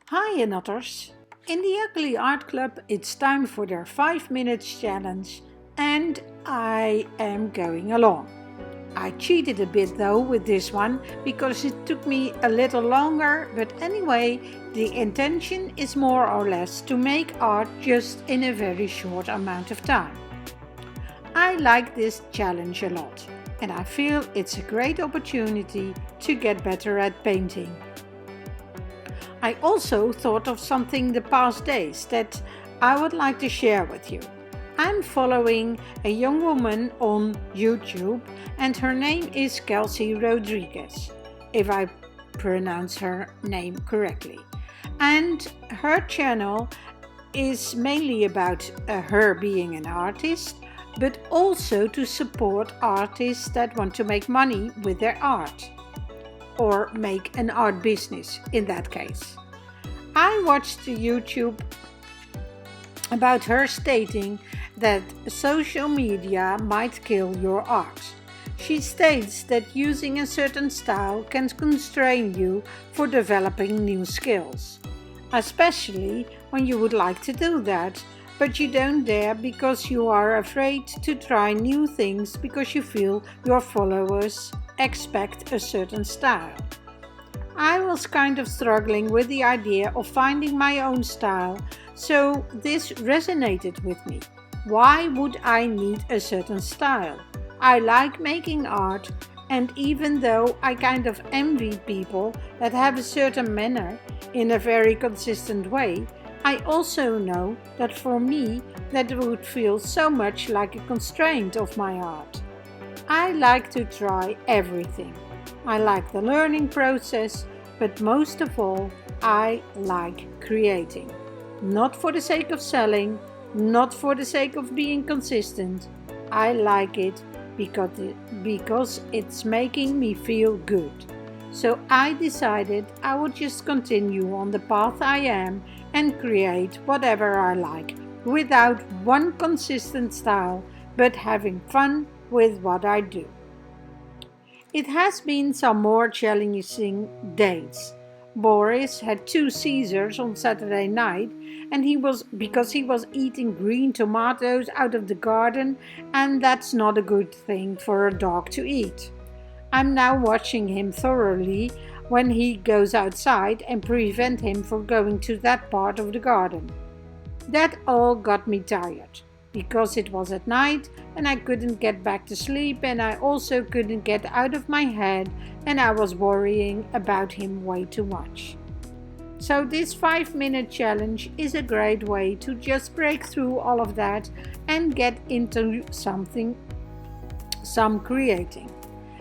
Hi Otters! In the Ugly Art Club it's time for their 5 minutes challenge and I am going along. I cheated a bit though with this one because it took me a little longer, but anyway, the intention is more or less to make art just in a very short amount of time. I like this challenge a lot and I feel it's a great opportunity to get better at painting. I also thought of something the past days that I would like to share with you. I'm following a young woman on YouTube and her name is Kelsey Rodriguez, if I pronounce her name correctly. And her channel is mainly about her being an artist, but also to support artists that want to make money with their art. Or make an art business in that case. I watched YouTube about her stating that social media might kill your art. She states that using a certain style can constrain you for developing new skills, especially when you would like to do that, but you don't dare because you are afraid to try new things because you feel your followers expect a certain style. I was kind of struggling with the idea of finding my own style, so this resonated with me. Why would I need a certain style? I like making art, and even though I kind of envy people that have a certain manner in a very consistent way, I also know that for me that would feel so much like a constraint of my art. I like to try everything. I like the learning process, but most of all, I like creating. Not for the sake of selling, not for the sake of being consistent. I like it because it's making me feel good. So I decided I would just continue on the path I am and create whatever I like, without one consistent style, but having fun with what I do. It has been some more challenging days. Boris had 2 Caesars on Saturday night and he was eating green tomatoes out of the garden, and that's not a good thing for a dog to eat. I'm now watching him thoroughly when he goes outside and prevent him from going to that part of the garden. That all got me tired, because it was at night and I couldn't get back to sleep, and I also couldn't get out of my head and I was worrying about him way too much. So this 5-minute challenge is a great way to just break through all of that and get into some creating.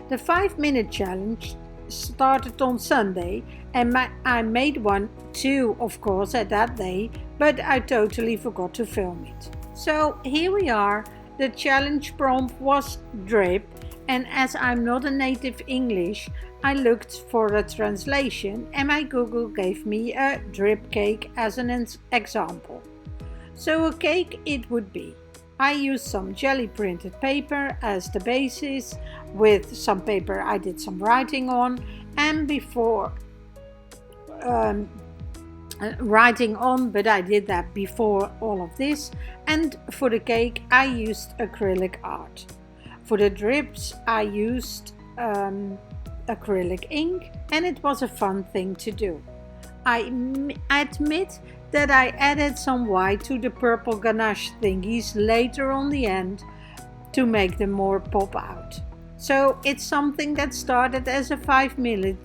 The 5-minute challenge started on Sunday and I made one too, of course, at that day, but I totally forgot to film it. So here we are. The challenge prompt was drip, and as I'm not a native English, I looked for a translation and my Google gave me a drip cake as an example. So a cake it would be. I used some jelly printed paper as the basis. With some paper I did some writing on, and but I did that before all of this. And for the cake I used acrylic art. For the drips I used acrylic ink, and it was a fun thing to do. I admit that I added some white to the purple ganache thingies later on the end to make them more pop out. So it's something that started as a 5-minute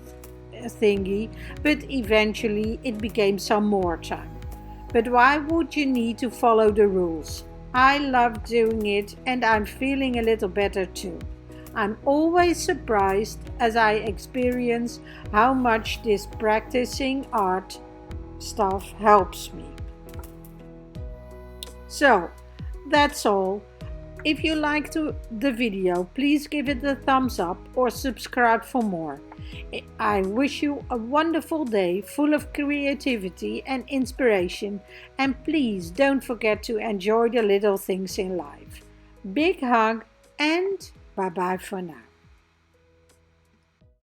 thingy, but eventually it became some more time. But why would you need to follow the rules? I love doing it and I'm feeling a little better too. I'm always surprised as I experience how much this practicing art stuff helps me. So that's all. If you liked the video, please give it a thumbs up or subscribe for more. I wish you a wonderful day full of creativity and inspiration, and please don't forget to enjoy the little things in life. Big hug and bye bye for now.